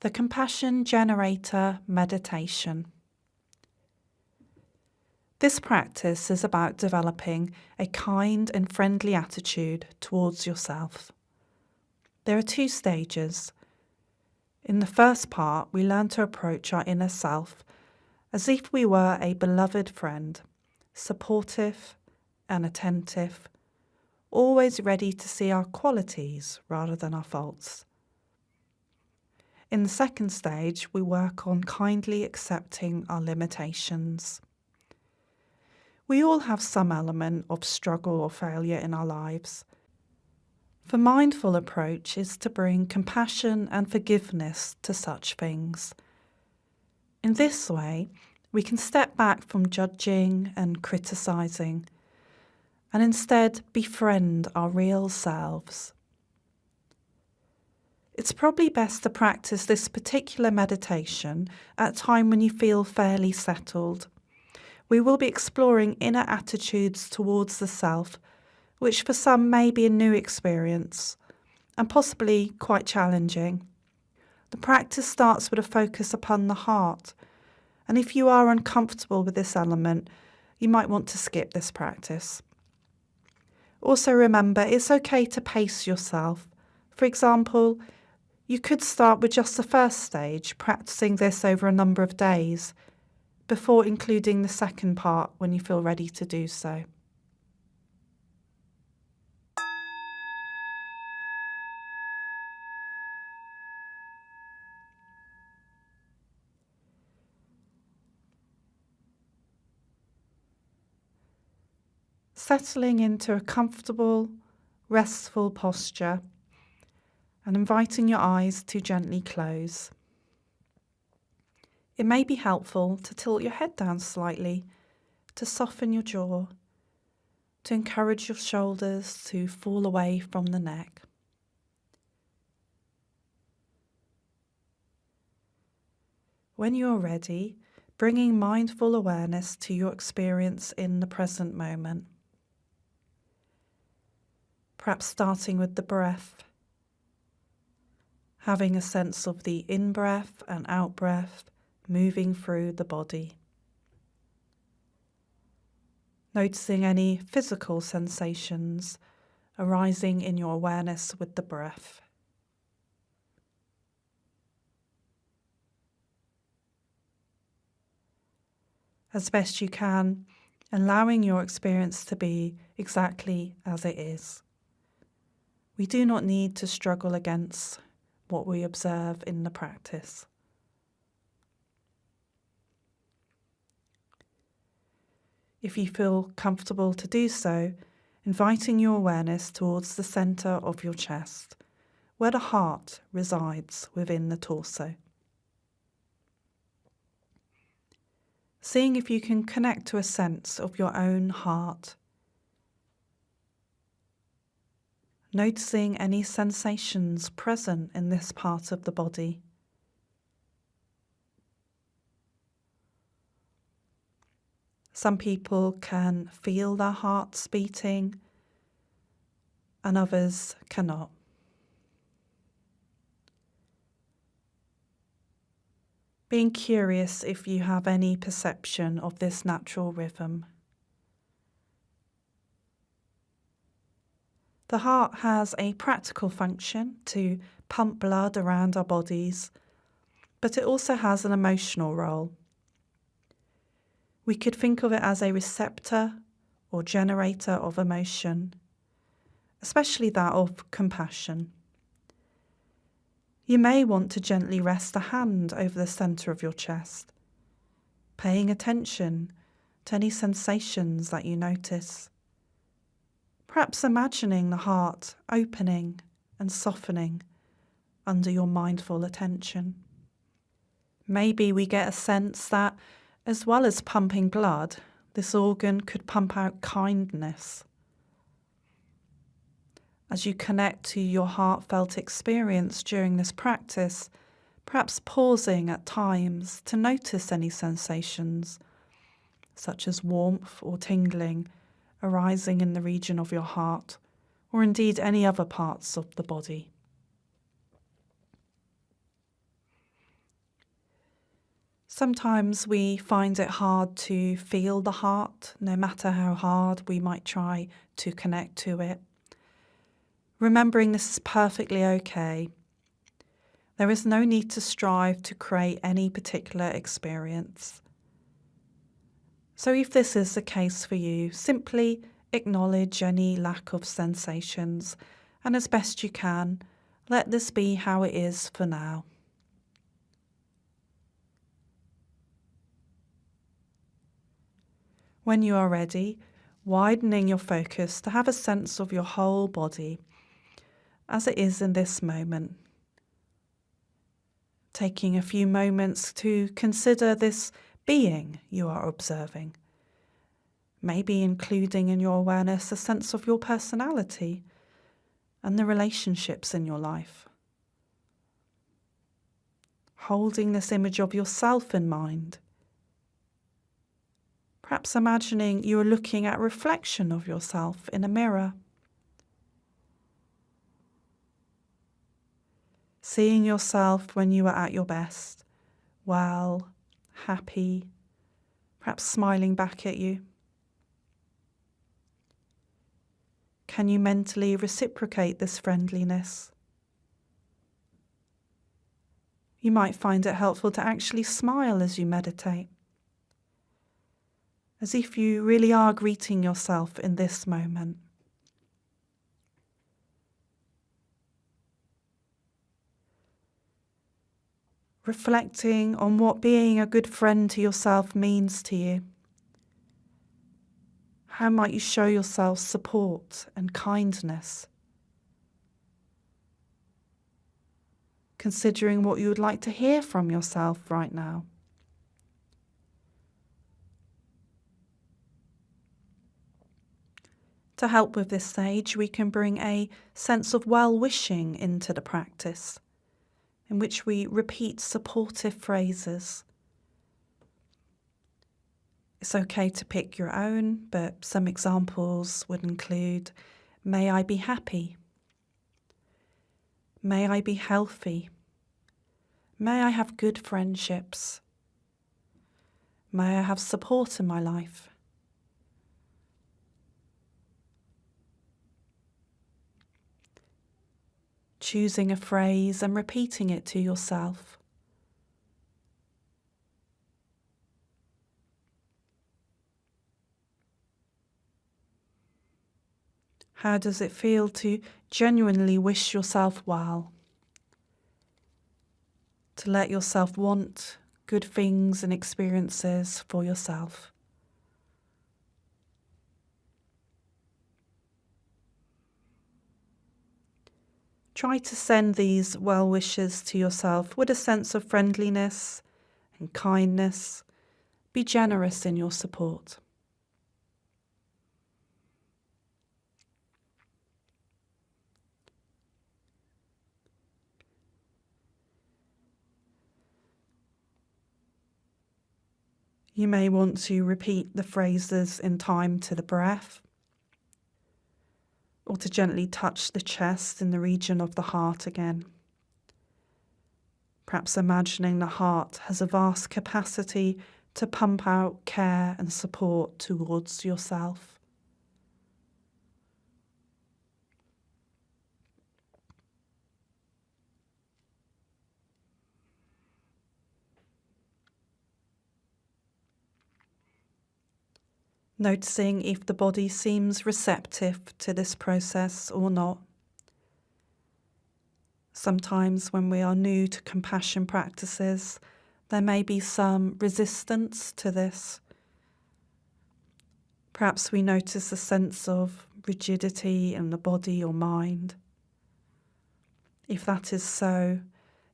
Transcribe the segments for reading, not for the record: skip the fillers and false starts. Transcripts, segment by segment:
The Compassion Generator Meditation. This practice is about developing a kind and friendly attitude towards yourself. There are 2 stages. In the first part, we learn to approach our inner self as if we were a beloved friend, supportive and attentive, always ready to see our qualities rather than our faults. In the second stage, we work on kindly accepting our limitations. We all have some element of struggle or failure in our lives. The mindful approach is to bring compassion and forgiveness to such things. In this way, we can step back from judging and criticising and instead befriend our real selves. It's probably best to practice this particular meditation at a time when you feel fairly settled. We will be exploring inner attitudes towards the self, which for some may be a new experience and possibly quite challenging. The practice starts with a focus upon the heart, and if you are uncomfortable with this element, you might want to skip this practice. Also remember, it's okay to pace yourself. For example, you could start with just the first stage, practicing this over a number of days, before including the second part when you feel ready to do so. Settling into a comfortable, restful posture and inviting your eyes to gently close. It may be helpful to tilt your head down slightly, to soften your jaw, to encourage your shoulders to fall away from the neck. When you're ready, bringing mindful awareness to your experience in the present moment. Perhaps starting with the breath, having a sense of the in-breath and out-breath moving through the body. Noticing any physical sensations arising in your awareness with the breath. As best you can, allowing your experience to be exactly as it is. We do not need to struggle against what we observe in the practice. If you feel comfortable to do so, inviting your awareness towards the centre of your chest, where the heart resides within the torso. Seeing if you can connect to a sense of your own heart. Noticing any sensations present in this part of the body. Some people can feel their hearts beating and others cannot. Being curious if you have any perception of this natural rhythm. The heart has a practical function to pump blood around our bodies, but it also has an emotional role. We could think of it as a receptor or generator of emotion, especially that of compassion. You may want to gently rest a hand over the centre of your chest, paying attention to any sensations that you notice. Perhaps imagining the heart opening and softening under your mindful attention. Maybe we get a sense that, as well as pumping blood, this organ could pump out kindness. As you connect to your heartfelt experience during this practice, perhaps pausing at times to notice any sensations, such as warmth or tingling, arising in the region of your heart, or indeed any other parts of the body. Sometimes we find it hard to feel the heart, no matter how hard we might try to connect to it. Remembering this is perfectly okay. There is no need to strive to create any particular experience. So if this is the case for you, simply acknowledge any lack of sensations, and as best you can, let this be how it is for now. When you are ready, widening your focus to have a sense of your whole body as it is in this moment. Taking a few moments to consider this being you are observing, maybe including in your awareness a sense of your personality and the relationships in your life. Holding this image of yourself in mind. Perhaps imagining you are looking at a reflection of yourself in a mirror. Seeing yourself when you are at your best, well, happy, perhaps smiling back at you. Can you mentally reciprocate this friendliness? You might find it helpful to actually smile as you meditate, as if you really are greeting yourself in this moment. Reflecting on what being a good friend to yourself means to you. How might you show yourself support and kindness? Considering what you would like to hear from yourself right now. To help with this stage, we can bring a sense of well-wishing into the practice, in which we repeat supportive phrases. It's okay to pick your own, but some examples would include, may I be happy? May I be healthy? May I have good friendships? May I have support in my life? Choosing a phrase and repeating it to yourself. How does it feel to genuinely wish yourself well? To let yourself want good things and experiences for yourself. Try to send these well wishes to yourself with a sense of friendliness and kindness. Be generous in your support. You may want to repeat the phrases in time to the breath, or to gently touch the chest in the region of the heart again. Perhaps imagining the heart has a vast capacity to pump out care and support towards yourself. Noticing if the body seems receptive to this process or not. Sometimes when we are new to compassion practices, there may be some resistance to this. Perhaps we notice a sense of rigidity in the body or mind. If that is so,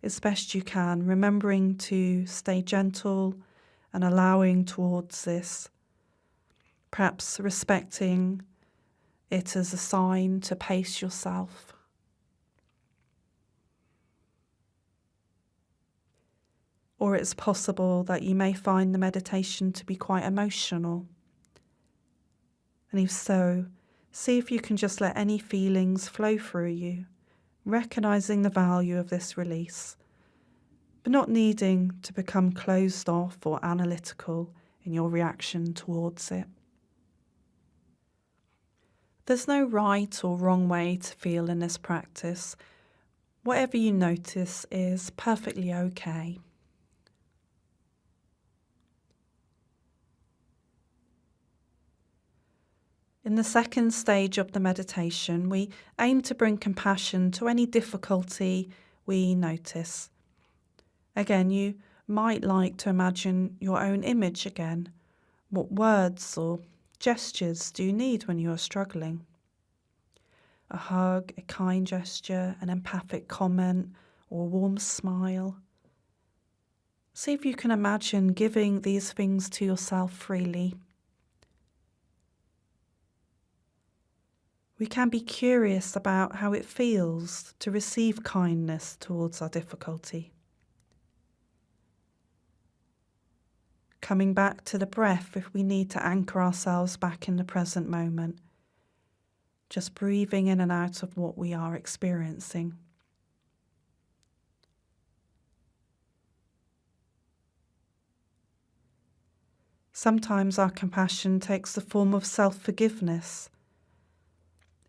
as best you can, remembering to stay gentle and allowing towards this, perhaps respecting it as a sign to pace yourself. Or it's possible that you may find the meditation to be quite emotional. And if so, see if you can just let any feelings flow through you, recognizing the value of this release, but not needing to become closed off or analytical in your reaction towards it. There's no right or wrong way to feel in this practice. Whatever you notice is perfectly okay. In the second stage of the meditation, we aim to bring compassion to any difficulty we notice. Again, you might like to imagine your own image again. What words or gestures do you need when you are struggling? A hug, a kind gesture, an empathic comment, or a warm smile. See if you can imagine giving these things to yourself freely. We can be curious about how it feels to receive kindness towards our difficulty. Coming back to the breath if we need to anchor ourselves back in the present moment. Just breathing in and out of what we are experiencing. Sometimes our compassion takes the form of self-forgiveness.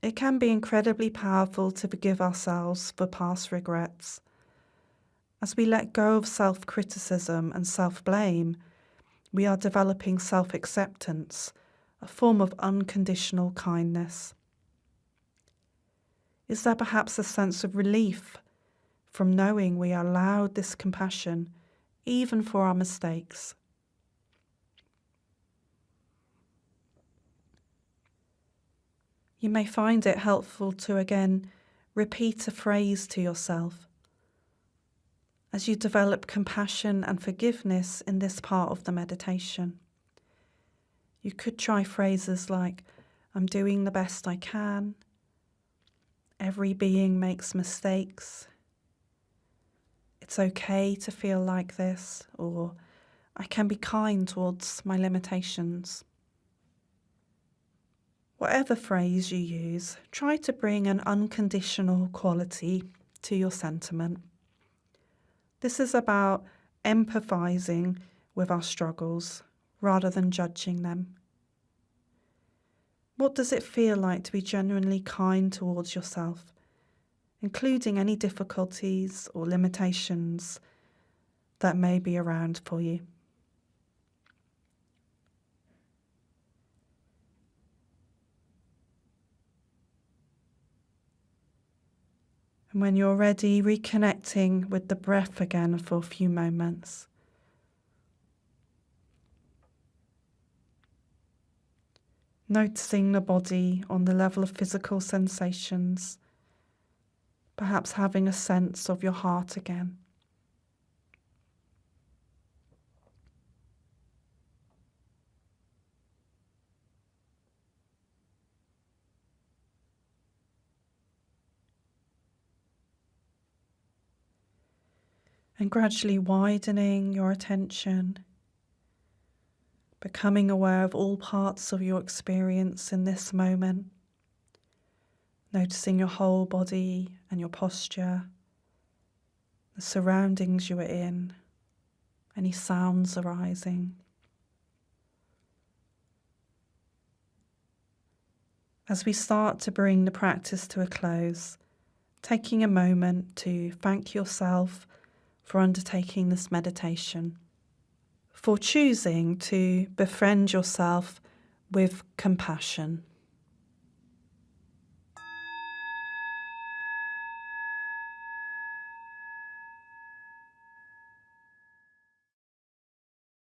It can be incredibly powerful to forgive ourselves for past regrets. As we let go of self-criticism and self-blame, we are developing self-acceptance, a form of unconditional kindness. Is there perhaps a sense of relief from knowing we are allowed this compassion, even for our mistakes? You may find it helpful to again repeat a phrase to yourself. As you develop compassion and forgiveness in this part of the meditation, you could try phrases like, I'm doing the best I can, every being makes mistakes, it's okay to feel like this, or I can be kind towards my limitations. Whatever phrase you use, try to bring an unconditional quality to your sentiment. This is about empathizing with our struggles rather than judging them. What does it feel like to be genuinely kind towards yourself, including any difficulties or limitations that may be around for you? And when you're ready, reconnecting with the breath again for a few moments. Noticing the body on the level of physical sensations, perhaps having a sense of your heart again. And gradually widening your attention, becoming aware of all parts of your experience in this moment, noticing your whole body and your posture, the surroundings you are in, any sounds arising. As we start to bring the practice to a close, taking a moment to thank yourself for undertaking this meditation, for choosing to befriend yourself with compassion.